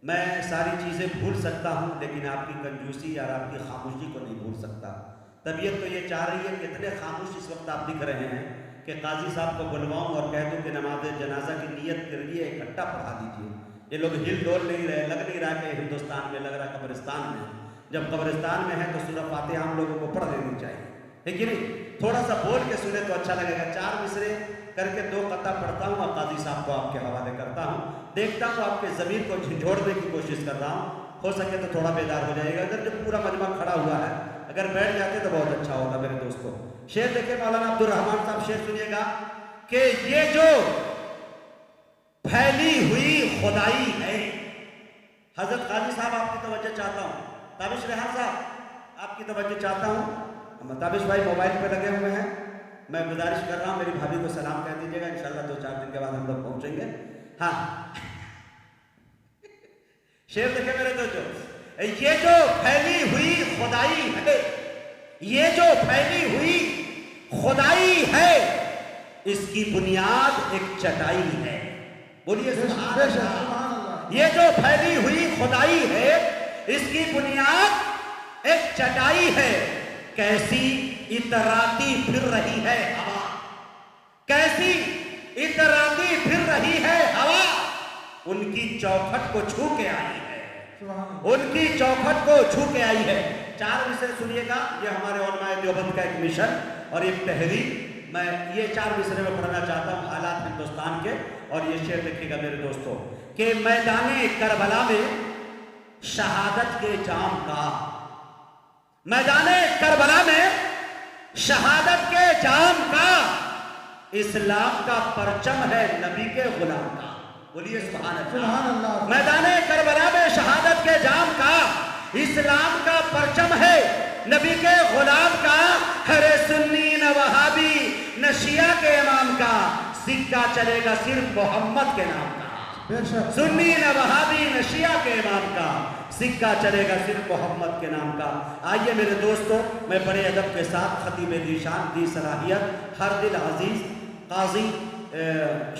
میں ساری چیزیں بھول سکتا ہوں لیکن آپ کی کنجوسی اور آپ کی خاموشی کو نہیں بھول سکتا۔ طبیعت تو یہ چاہ رہی ہے کہ اتنے خاموش اس وقت آپ دکھ رہے ہیں کہ قاضی صاحب کو بلواؤں اور کہہ دوں کہ نماز جنازہ کی نیت کے لیے اکٹھا پڑھا دیجیے۔ یہ لوگ ہل ڈول نہیں رہے، لگ نہیں رہا کہ ہندوستان میں، لگ رہا قبرستان میں۔ جب قبرستان میں ہے تو سورہ فاتحہ ہم لوگوں کو پڑھ دینی چاہیے، لیکن تھوڑا سا بول کے سنے تو اچھا لگے گا۔ 4 مصرے کر کے 2 قطع پڑھتا ہوں اور قاضی صاحب کو آپ کے حوالے کرتا ہوں۔ دیکھتا ہوں آپ کے ضمیر کو جھنجھوڑنے کی کوشش کر رہا ہوں، ہو سکے تو تھوڑا بیدار ہو جائے گا۔ اگر جب پورا مجمع کھڑا ہوا ہے، اگر بیٹھ جاتے تو بہت اچھا ہوتا میرے دوستوں۔ شعر دیکھیں مولانا عبدالرحمان صاحب، شعر سنیے گا کہ یہ جو پھیلی ہوئی خدائی ہے۔ حضرت قاضی صاحب آپ کی توجہ چاہتا ہوں، تابش ریحان صاحب آپ کی توجہ چاہتا ہوں۔ تابش بھائی موبائل پہ لگے ہوئے ہیں، میں گزارش کر رہا ہوں میری بھابھی کو سلام کہہ دیجیے گا، انشاءاللہ 2-4 دن کے بعد ہم لوگ پہنچیں گے۔ ہاں شعر دیکھیں میرے دوستو، یہ جو پھیلی ہوئی خدائی ہے، یہ جو پھیلی ہوئی خدائی ہے، اس کی بنیاد ایک چٹائی ہے۔ بولیے سبحان اللہ۔ یہ جو پھیلی ہوئی خدائی ہے، اس کی بنیاد ایک چٹائی ہے۔ کیسی اتراتی پھر رہی ہے ہوا، کیسی اتراتی پھر رہی ہے ہوا، ان کی چوکھٹ کو چھو کے آئی ہے، ان کی چوکھٹ کو چھو کے آئی ہے۔ 4 مصرے سنیے گا، یہ ہمارے علماء دیوبند کا ایک مشن اور ایک تحریک۔ میں یہ 4 مصرے میں پڑھنا چاہتا ہوں حالات ہندوستان کے، اور یہ شعر دیکھیے گا میرے دوستو کہ میدان کربلا میں شہادت کے جام کا، میدان کربلا میں شہادت کے جام کا، اسلام کا پرچم ہے نبی کے غلام کا۔ بولیے سبحان اللہ۔ میدان کربلا میں شہادت کے جام کا، اسلام کا پرچم ہے نبی کے غلام کا۔ ہر سنی نہ وہابی نہ شیعہ کے امام کا، سکہ چلے گا صرف محمد کے نام کا۔ سنی نہ وہابی نہ شیعہ کے امام کا، سکہ چلے گا صرف محمد کے نام کا۔ آئیے میرے دوستو، میں بڑے ادب کے ساتھ خطیب دی شان دی صلاحیت ہر دل عزیز قاضی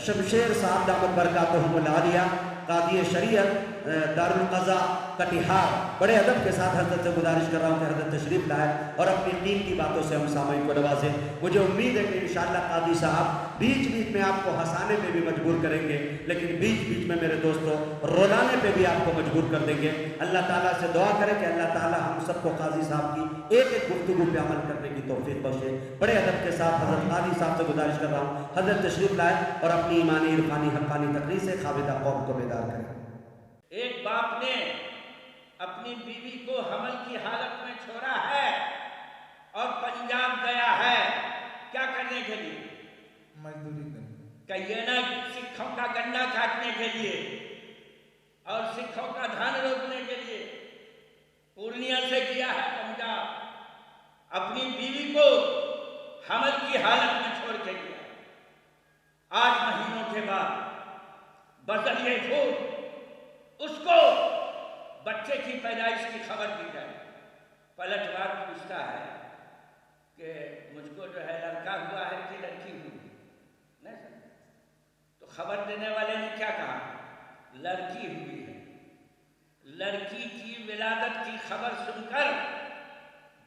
شمشیر صاحب دامت برکاتہم العالیہ، قاضی شریعت دارالقضا کٹیہار، بڑے ادب کے ساتھ حضرت سے گزارش کر رہا ہوں کہ حضرت تشریف لائے اور اپنی قیمتی باتوں سے ہم سامعین کو نوازیں۔ مجھے امید ہے کہ انشاءاللہ قاضی صاحب بیچ بیچ میں آپ کو ہنسانے پہ بھی مجبور کریں گے، لیکن بیچ بیچ میں میرے دوستوں رولانے پہ بھی آپ کو مجبور کر دیں گے۔ اللہ تعالیٰ سے دعا کریں کہ اللہ تعالیٰ ہم سب کو قاضی صاحب کی ایک ایک گفتگو پہ عمل کرنے کی توفیق بخشے۔ بڑے ادب کے ساتھ حضرت قاضی صاحب سے گزارش کر رہا ہوں حضرت تشریف لائے اور اپنی ایمانی عرفانی حقانی تقریر سے خابدہ قوم کو بیدار کریں۔ ایک باپ نے اپنی بیوی کو حمل کی حالت میں چھوڑا ہے اور پنجاب گیا ہے، کیا کرنے کے لیے؟ مزدوری کرنے، کہیے نا سکھوں کا گنا کاٹنے کے لیے اور سکھوں کا دھان روکنے کے لیے۔ پورنیہ سے گیا ہے پنجاب، اپنی بیوی کو حمل کی حالت میں چھوڑ کے گیا۔ 8 مہینوں کے بعد بذریعہ جھوٹ اس کو بچے کی پیدائش کی خبر دی جائے۔ پلٹوار پوچھتا ہے کہ مجھ کو جو ہے لڑکا ہوا ہے کہ لڑکی ہوئی؟ نہیں سر، تو خبر دینے والے نے کیا کہا؟ لڑکی ہوئی ہے۔ لڑکی کی ولادت کی خبر سن کر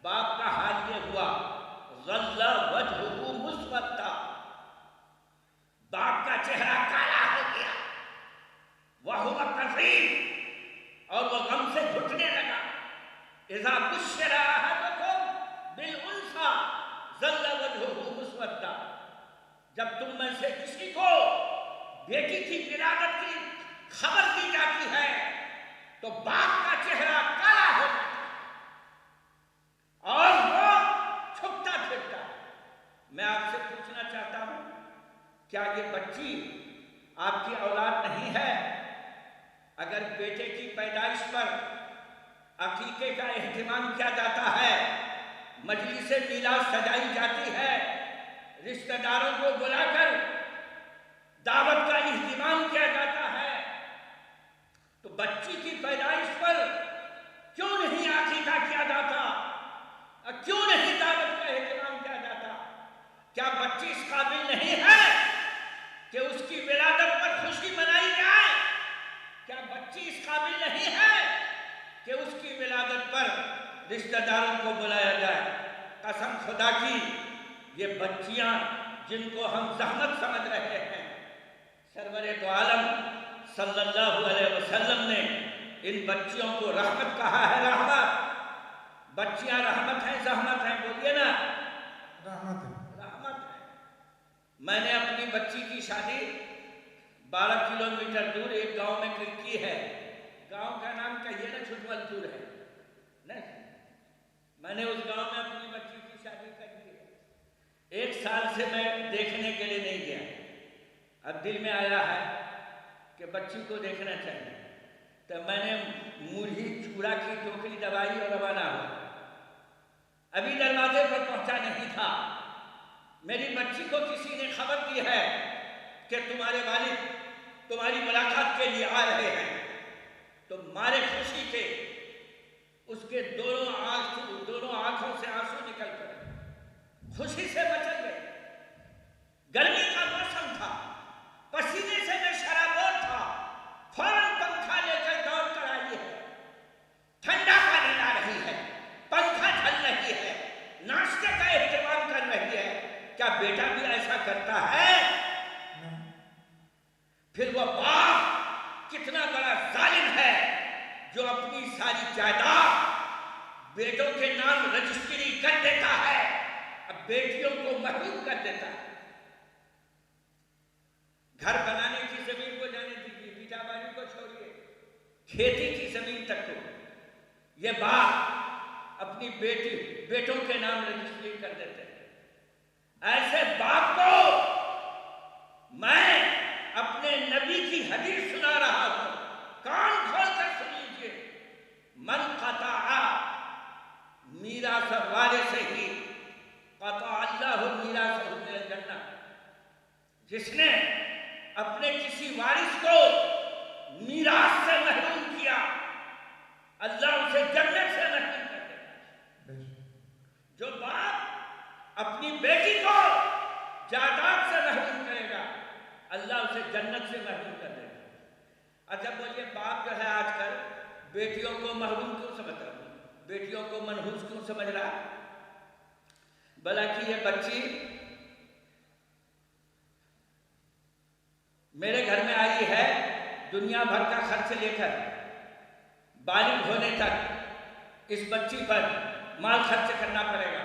باپ کا حال یہ ہوا، غلظ وجہہ مسودہ، باپ کا چہرہ کالا ہو گیا، وَهُوَ كَظِيمٌ، اور وہ غم سے گھٹنے لگا۔ اِذَا بُشِّرَ أَحَدُكُم بِالْأُنثىٰ ظَلَّ وَجْهُهُ مُسْوَدًّا، جب تم میں سے کسی کو بیٹی کی ولادت کی خبر دی جاتی ہے تو باپ کا چہرہ کالا ہو جاتا اور وہ چھپتا پھرتا۔ میں آپ سے پوچھنا چاہتا ہوں، کیا یہ بچی آپ کی اولاد نہیں ہے؟ اگر بیٹے کی پیدائش پر عقیقے کا اہتمام کیا جاتا ہے، مجلس میلاد سجائی جاتی ہے، رشتہ داروں کو بلا کر دعوت کا اہتمام کیا جاتا ہے، تو بچی کی پیدائش پر کیوں نہیں عقیقہ کیا جاتا؟ کیوں نہیں دعوت کا اہتمام کیا جاتا؟ کیا بچی اس قابل نہیں ہے کہ اس کی ولادت پر خوشی منائی جائے؟ کیا بچی اس قابل نہیں ولادت پر رشتہ داروں کو بلایا جائے. قسم خدا کی یہ بچیاں جن کو ہم زحمت سمجھ رہے ہیں، سرور دو عالم صلی اللہ علیہ وسلم نے ان بچیوں کو رحمت کہا ہے. رحمت. بچیاں رحمت ہیں زحمت ہیں؟ بولیے نا. رحمت ہے. رحمت ہے. میں نے اپنی بچی کی شادی 12 کلومیٹر دور ایک گاؤں میں کی ہے. گاؤں کا نام کہیے نا چھٹولپور ہے. نہیں، میں نے اس گاؤں میں اپنی بچی کی شادی کر دی ہے. 1 سال سے میں دیکھنے کے لیے نہیں گیا. اب دل میں آیا ہے کہ بچی کو دیکھنا چاہیے، تو میں نے مورھی چوڑا کی ٹوکری دبائی اور روانہ ہوا. ابھی دروازے پر پہنچا نہیں تھا، میری بچی کو کسی نے خبر دی ہے کہ تمہارے والد تمہاری ملاقات کے لیے آ رہے ہیں. تو مارے خوشی کے اس کے دونوں آنکھوں سے آنسو نکل کر خوشی سے مچل گئے. گرمی کا موسم تھا، پسینے سے میں شرابور تھا. فوراً پنکھا لے کر دوڑ کر آئی ہے. ٹھنڈا پانی لا رہی ہے، پنکھا چل رہی ہے، ناشتے کا اہتمام کر رہی ہے. کیا بیٹا بھی ایسا کرتا ہے؟ پھر وہ باپ کتنا بڑا ظالم ہے جو اپنی ساری جائیداد بیٹوں کے نام رجسٹری کر دیتا ہے، اب بیٹیوں کو محروم کر دیتا ہے. گھر بنانے کی زمین کو جانے دیجیے، بیٹا باری کو چھوڑیے، کھیتی کی زمین تک کو یہ باپ اپنی بیٹوں کے نام رجسٹری کر دیتے ہیں. ایسے باپ کو میں اپنے نبی کی حدیث سنا رہا ہوں، کان کھول کر سن لیجیے. من قطع میراث وارثہ قطع اللہ میراثہ من الجنہ. جس نے اپنے کسی وارث کو میراث سے محروم کیا، اللہ اسے جنت سے محروم کر دے. جو باپ اپنی بیٹی کو جائیداد سے محروم کرے گا، اللہ اسے جنت سے محروم کر دے گا. اچھا بولیے، باپ جو ہے آج کل بیٹیوں کو محروم کیوں سمجھ رہا ہے؟ بیٹیوں کو منحوس کیوں سمجھ رہا ہے؟ بلکہ یہ بچی میرے گھر میں آئی ہے، دنیا بھر کا خرچ لے کر بالغ ہونے تک اس بچی پر مال خرچ کرنا پڑے گا.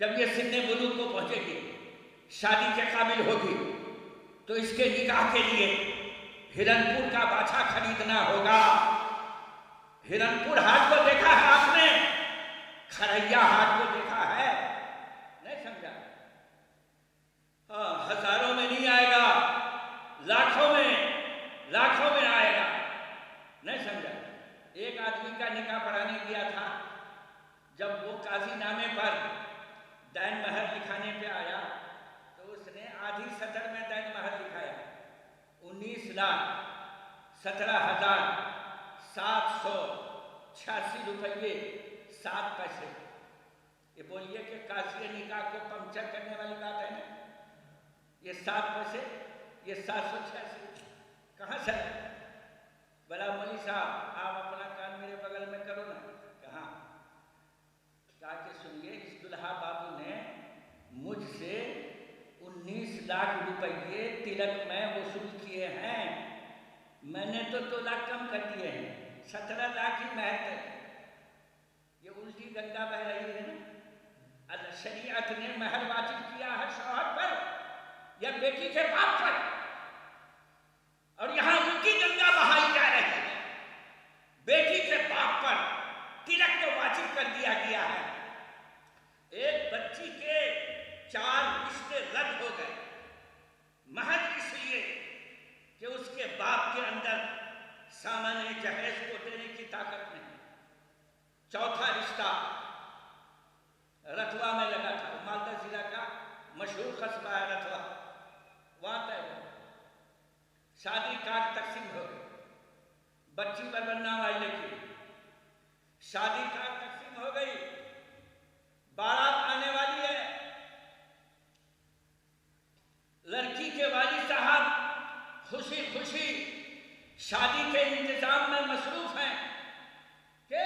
جب یہ سن بلوغ کو پہنچے گی، شادی کے قابل ہوگی، تو اس کے نکاح کے لیے ہرن پور کا باچھا خریدنا ہوگا. ہرن پور ہاٹ کو دیکھا ہے آپ نے؟ کھریا ہاٹ کو دیکھا ہے؟ نہیں سمجھا؟ ہاں، ہزاروں میں نہیں آئے گا، لاکھوں میں آئے گا. نہیں سمجھا؟ ایک آدمی کا نکاح پڑھانے گیا تھا، جب وہ قاضی نامے پر دین مہر لکھانے پہ آیا تو اس نے آدھی سطر میں دین مہر لکھایا 19,17,786 روپئے 7 پیسے. یہ بولیے کہ قاضی نکاح کو پنکچر کرنے والی بات ہے نا؟ یہ 7 پیسے، یہ 786 کہاں سے ہے؟ بلا مولوی صاحب آپ اپنا کام میرے بغل میں کرو نا. کہاں؟ تاکہ سنیے، اس دلہا بابو نے مجھ سے 19 لاکھ روپئے تلک میں وصول کیے ہیں. میں نے تو 2 لاکھ کم کر دیے ہیں، 17 لاکھ ہی مہر ہے. یہ الٹی گنگا بہ رہی ہے نا. شریعت نے مہر واجب کیا ہے شوہر پر یا بیٹی کے باپ پر، اور یہاں الٹی گنگا بہائی جا رہی ہے. بیٹی کے باپ پر تلک تو واجب کر دیا گیا ہے. ایک بچی کے 4 رشتے رد ہو گئے محض اس لیے کہ اس کے باپ کے اندر سامان جہیز کو دینے کی طاقت نہیں. 4تھا رشتہ رتوا میں لگا تھا، مالدہ ضلع کا مشہور قصبہ ہے رتوا، وہاں طے ہوا. شادی کارڈ تقسیم ہو گئی، بچی پر نام آئیے کی شادی کارڈ تقسیم ہو گئی، بارات آنے والی ہے. لڑکی کے والد صاحب خوشی خوشی شادی کے انتظام میں مصروف ہیں کہ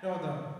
14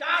4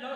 9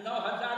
9000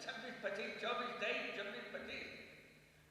26, 25, 24, 23, 24, 25।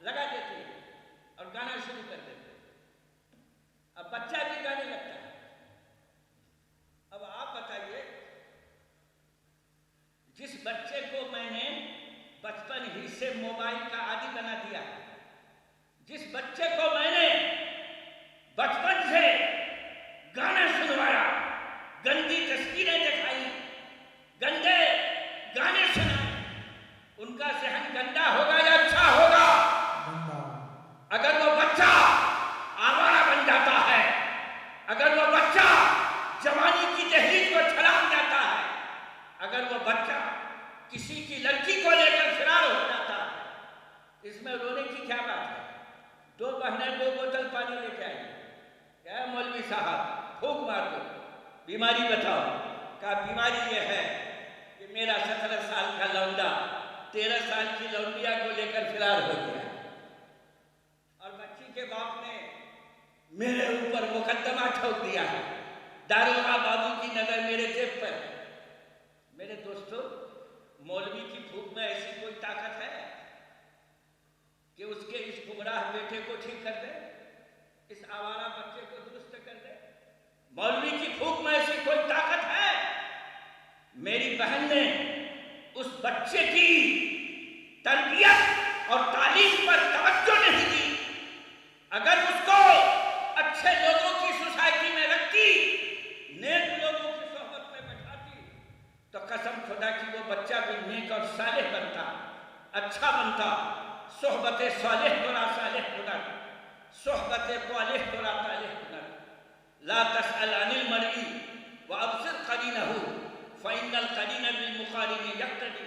لگا دیتی ہے اور گانا شروع کر دیتے ہیں۔ اب بچہ بھی گانے لگتا ہے۔ اب آپ بتائیے، جس بچے کو میں نے بچپن ہی سے موبائل کا عادی بنا دیا، جس بچے کو میں نے بچپن سے گانا سنوایا، گندی تصویریں دکھائی، گندے گانے سنائے، ان کا ذہن گندا ہوگا یا اچھا ہوگا؟ گندا۔ اگر وہ بچہ آوارہ بن جاتا ہے، اگر وہ بچہ جوانی کی دہلیز کو چھلانگ جاتا ہے، اگر وہ بچہ کسی کی لڑکی کو لے کر فرار ہو جاتا ہے، اس میں رونے کی کیا بات ہے؟ 2 بہنیں 2 بوتل پانی لے کے آئی، کیا مولوی صاحب پھونک مار دو، بیماری بتاؤ۔ کہا بیماری یہ ہے کہ میرا 17 سال کا لونڈا 13 سال کی لونڈیا کو لے کر فرار ہو گیا، اور بچی کے باپ نے میرے اوپر مقدمہ ٹھوک دیا ہے، داروغہ بابو کی نظر میرے جیب پر۔ میرے دوستو، مولوی کی پھونک میں ایسی کوئی طاقت ہے کہ اس کے اس گمراہ بیٹے کو ٹھیک کر دے، اس آوارہ بچے کو درست کر دے؟ مولوی کی پھونک میں ایسی کوئی طاقت ہے؟ میری بہن نے اس بچے کی تربیت اور تعلیم پر توجہ نہیں دی۔ اگر اس کو اچھے لوگوں کی سوسائٹی میں رکھتی، نیک لوگوں کی صحبت میں بٹھاتی، تو قسم خدا کی وہ بچہ بھی نیک اور صالح بنتا، اچھا بنتا۔ صحبت صالح ترا صالح کنر، صحبت طالح ترا طالح کنر۔ لا تسأل عن المرء وابصر قرینہ فإن القرین بالمقارن یقتدی۔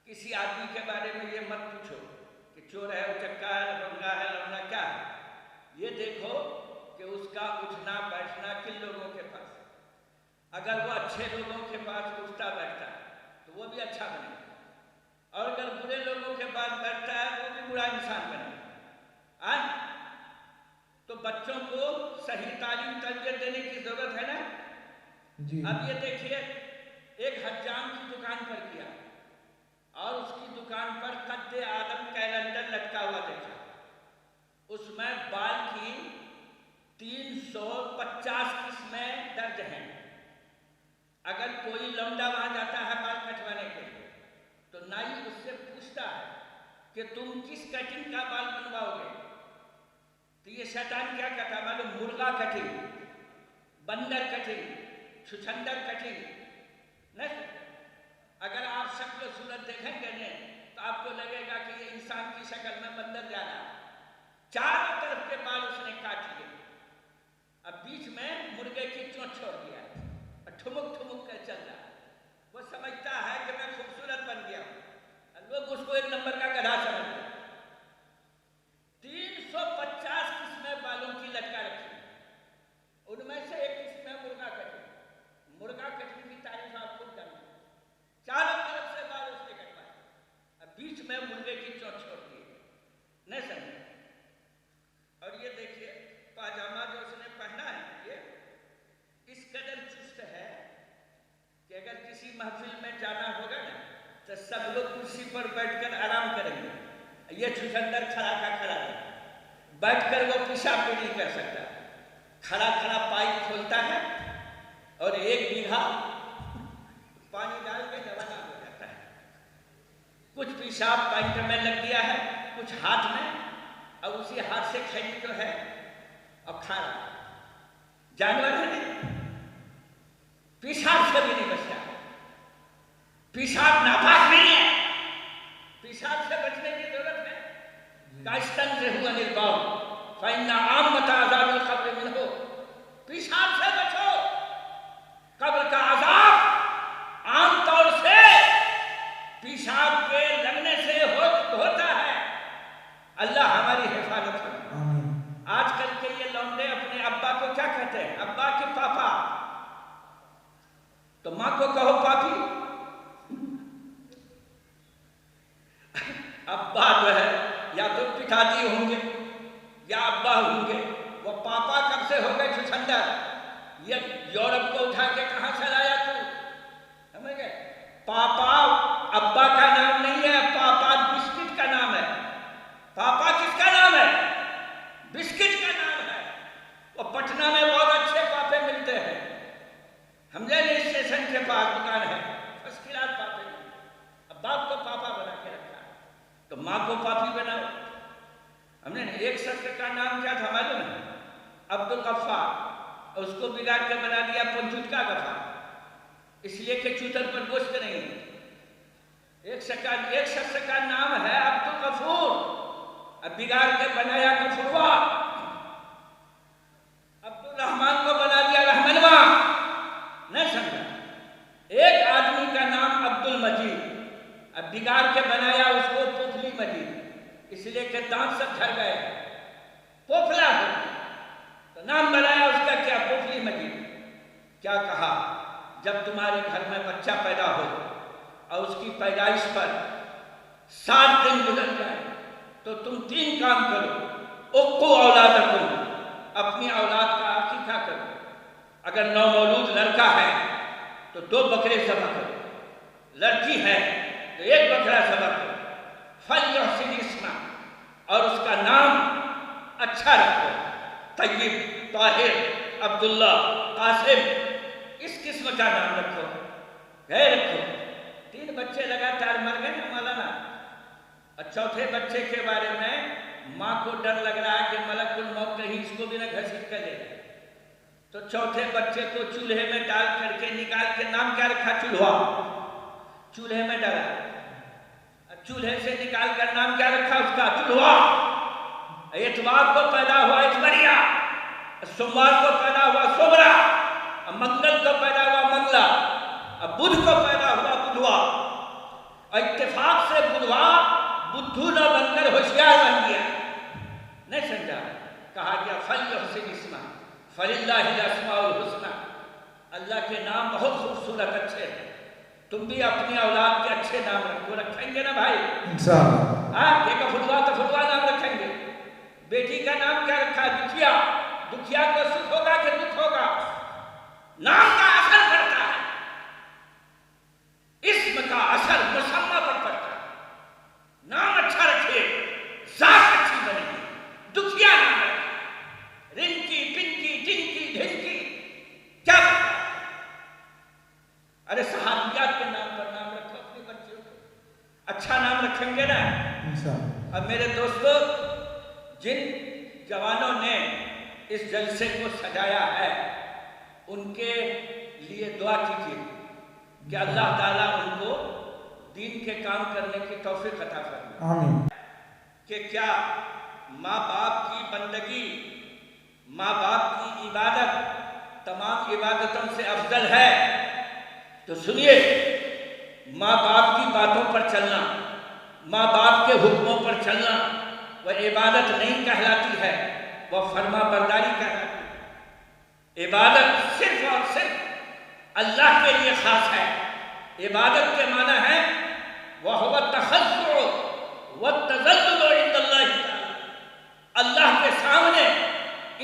کسی آدمی کے بارے میں یہ مت پوچھو کہ چور ہے، اچکا ہے، لفنگا ہے، لونا کیا ہے۔ یہ دیکھو کہ اس کا اٹھنا بیٹھنا کن لوگوں کے پاس ہے۔ اگر وہ اچھے لوگوں کے پاس اٹھتا بیٹھتا ہے تو وہ بھی اچھا بنے گا، اور اگر برے لوگوں کے پاس بیٹھتا ہے تو وہ بھی برا انسان بنے گا۔ تو بچوں کو صحیح تعلیم تربیت دینے کی ضرورت ہے نا؟ جی۔ اب یہ دیکھیے، ایک حجام کی دکان پر گیا اور اس کی دکان پر قد آدم کیلنڈر لٹکا ہوا دیکھا، اس میں بال کی 350 قسمیں درج ہیں۔ اگر کوئی لونڈا وہاں جاتا ہے بال کٹوانے کے لیے تو نائی اس سے پوچھتا ہے کہ تم کس کٹنگ کا بال بنواؤ گے؟ تو یہ شیطان کیا کہتا ہے معلوم؟ مرغا کٹنگ، بندر کٹنگ، چھچھندر کٹنگ۔ نہیں، اگر آپ شکل و صورت دیکھیں گے تو آپ کو لگے گا کہ یہ انسان کی شکل میں بندر جا رہا ہے۔ چاروں طرف کے بال اس نے کاٹ لیے، اب بیچ میں مرغے کی چونچ چھوڑ دیا اور ٹھمک ٹھمک کر چل رہا ہے۔ وہ سمجھتا ہے کہ میں خوبصورت بن گیا ہوں، اور لوگ اس کو 1 نمبر کا گدھا سمجھتے ہیں۔ 350 قسمیں بالوں کی لٹکا رکھی، ان میں سے ایک قسم ہے مرغا کٹنگ۔ مرغا کٹنگ کی تعریف آپ خود جانتے ہیں، چاروں طرف سے بال اس نے کٹوائے، اب بیچ میں مرغے کی چونچ چھوڑ دی، نہیں سمجھے؟ اور یہ دیکھیے پاجامہ جو اس نے پہنا ہے، یہ اس قدر چست ہے کہ اگر کسی محفل میں جانا ہوگا نا تو سب لوگ کرسی پر بیٹھ کر آرام کریں گے، یہ چھچھندر کھڑا کا کھڑا ہے، بیٹھ کر وہ پیشاب بھی نہیں کر سکتا، کھڑا کھڑا پائپ کھولتا ہے اور 1 بیگھا پانی ڈال کے روانہ ہو جاتا ہے۔ کچھ پیشاب پینٹ میں لگ گیا ہے، کچھ ہاتھ میں، اور اسی ہاتھ سے کھینچ جو ہے اور کھا رہا ہے۔ جانور ہے نہیں، پیشاب سے بھی نہیں بچتا۔ پیشاب ناپاک نہیں ہے، پیشاب سے بچنے کی ضرورت ہے۔ کَاسْتَنْزِهُ عَنِ الْبَوْلِ فَإِنَّ عَامَّةَ عَذَابِ الْقَبْرِ مِنْهُ۔ پیشاب سے بچو، قبر کا عذاب عام طور سے پیشاب کے لگنے سے ہوتا ہے۔ اللہ ہماری حفاظت کرے۔ آج کل کے یہ لونڈے اپنے ابا کو کیا کہتے ہیں؟ ابا کے پاپا، تو ماں کو کہو پاپی۔ ابا جو ہے یا تو پٹاجی ہوں گے یا ابا ہوں گے، وہ پاپا کب سے ہو گئے چھچھندر؟ یہ یورپ کو اٹھا کے کہاں سے لایا تو؟ سمجھ گئے؟ پاپا ابا کا نام نہیں ہے، پاپا بسکٹ کا نام ہے۔ ہم نے ایک شخص کا نام کیا تھا معلوم ہے؟ عبد الغفار، اس کو بگاڑ کے بنا دیا پنچوت کا غفار، اس لیے کہ چوتر پر گوشت نہیں۔ ایک شخص کا نام ہے عبد الغفور، اب بگاڑ کے بنایا غفوروا۔ عبد الرحمن کو بنا دیا رحمنوا، نہیں سمجھا؟ ایک آدمی کا نام عبد المجید، اب بگاڑ کے بنایا اس کو پوپلی مجید، اس لیے کہ دانت سب جھڑ گئے، پوپلا ہو تو نام بنایا اس کا کیا؟ پوپلی مجید۔ کیا کہا؟ جب تمہارے گھر میں بچہ پیدا ہو اور اس کی پیدائش پر 7 دن گزر جائے تو تم 3 کام کرو۔ اقو اولادکم، اپنی اولاد کا عقیقہ کرو۔ اگر نومولود لڑکا ہے تو 2 بکرے ذبح کرو، لڑکی ہے تو 1 بکرا ذبح کرو۔ فلیحسن اسمہ، اور اس کا نام اچھا رکھو، طیب، طاہر، عبداللہ، قاسم، اس قسم کا نام رکھو، گئے رکھو۔ 3 بچے لگاتار مر گئے نا مولانا، اور چوتھے بچے کے بارے میں ماں کو ڈر لگ رہا ہے کہ ملک الموت کہیں اس کو بھی نہ گھسیٹ کر لے، تو چوتھے بچے کو چولہے میں ڈال کر کے نکال کے نام کیا رکھا؟ چولہا، چولہے میں ڈالا، چولہے سے نکال کر نام کیا رکھا اس کا؟ چولہا۔ اتوار کو پیدا ہوا اتمریا، سوموار کو پیدا ہوا سومرا، منگل کو پیدا ہوا منگلا، بدھ کو پیدا ہوا بدھوا، اور اتفاق سے بدھوا بدھو نہ بن کر ہوشیار بن گیا، نہیں سمجھا؟ کہا گیا فلیحسن اسمہ فللہ الاسماء الحسنی، اللہ کے نام بہت خوبصورت اچھے ہیں، تم بھی اپنی اولاد کے اچھے نام رکھو۔ رکھیں گے نا بھائی؟ انشاءاللہ۔ ہاں، ایک فٹوا تو فٹوا نام رکھیں گے۔ بیٹی کا نام کیا رکھا ہے؟ دکھیا، دکھیا کو سکھ ہوگا کہ دکھ ہوگا؟ نام کا اثر پڑتا ہے، اسم کا اثر مسمى پر پڑتا ہے۔ نام اچھا رکھے، ذات اچھی بنے گی۔ دکھیا نام رکھے، رنکی پنکی ٹنکی ڈھنکی، کیا پتا؟ ارے صحابیات کے نام پر نام رکھو اپنے بچوں کو، اچھا نام رکھیں گے نا؟ انشاءاللہ۔ اب میرے دوستو، جن جوانوں نے اس جلسے کو سجایا ہے ان کے لیے دعا کیجیے کہ اللہ تعالیٰ ان کو دین کے کام کرنے کی توفیق عطا فرمائے۔ آمین۔ کہ کیا ماں باپ کی بندگی، ماں باپ کی عبادت تمام عبادتوں سے افضل ہے؟ تو سنیے، ماں باپ کی باتوں پر چلنا، ماں باپ کے حکموں پر چلنا وہ عبادت نہیں کہلاتی ہے، وہ فرما برداری کہلاتی ہے۔ عبادت صرف اور صرف اللہ کے لیے خاص ہے۔ عبادت کے معنی ہے وَهُوَ التَّخَضُّعُ وَالتَّذَلُّلُ عِندَ اللَّهِ تَعَالَىٰ، اللہ کے سامنے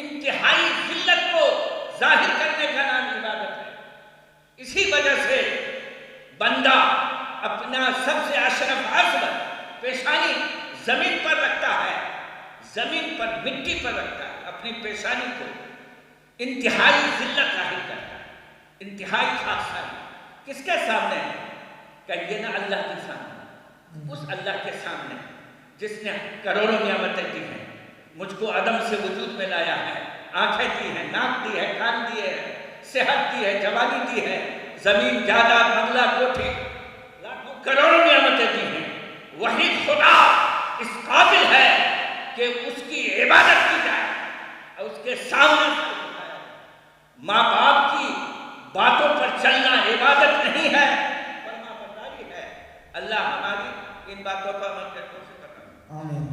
انتہائی ذلت کو ظاہر کرنے کا نام عبادت ہے۔ اسی وجہ سے بندہ اپنا سب سے اشرف عظم پیشانی زمین پر رکھتا ہے، زمین پر مٹی پر رکھتا ہے، اپنی پیشانی کو انتہائی ذلت ظاہر کرتا ہے، انتہائی خاکساری۔ کس کے سامنے؟ کہیے نا اللہ کے سامنے، اس اللہ کے سامنے جس نے کروڑوں نعمتیں دی ہیں، مجھ کو عدم سے وجود میں لایا ہے، آنکھیں دی ہیں، ناک دی ہے، کان دیے ہیں، صحت دی ہے، جوانی دی ہے، زمین جائیداد بنگلہ کوٹھی لاکھوں کروڑوں نعمتیں دی ہیں، وہی خدا اس قابل ہے کہ اس کی عبادت کی جائے اور اس کے سامنے ماں باپ کی باتوں پر چلنا عبادت نہیں ہے، فرما برداری ہے۔ اللہ ہماری ان باتوں پر عمل کرنے سے کرنا۔ آمین۔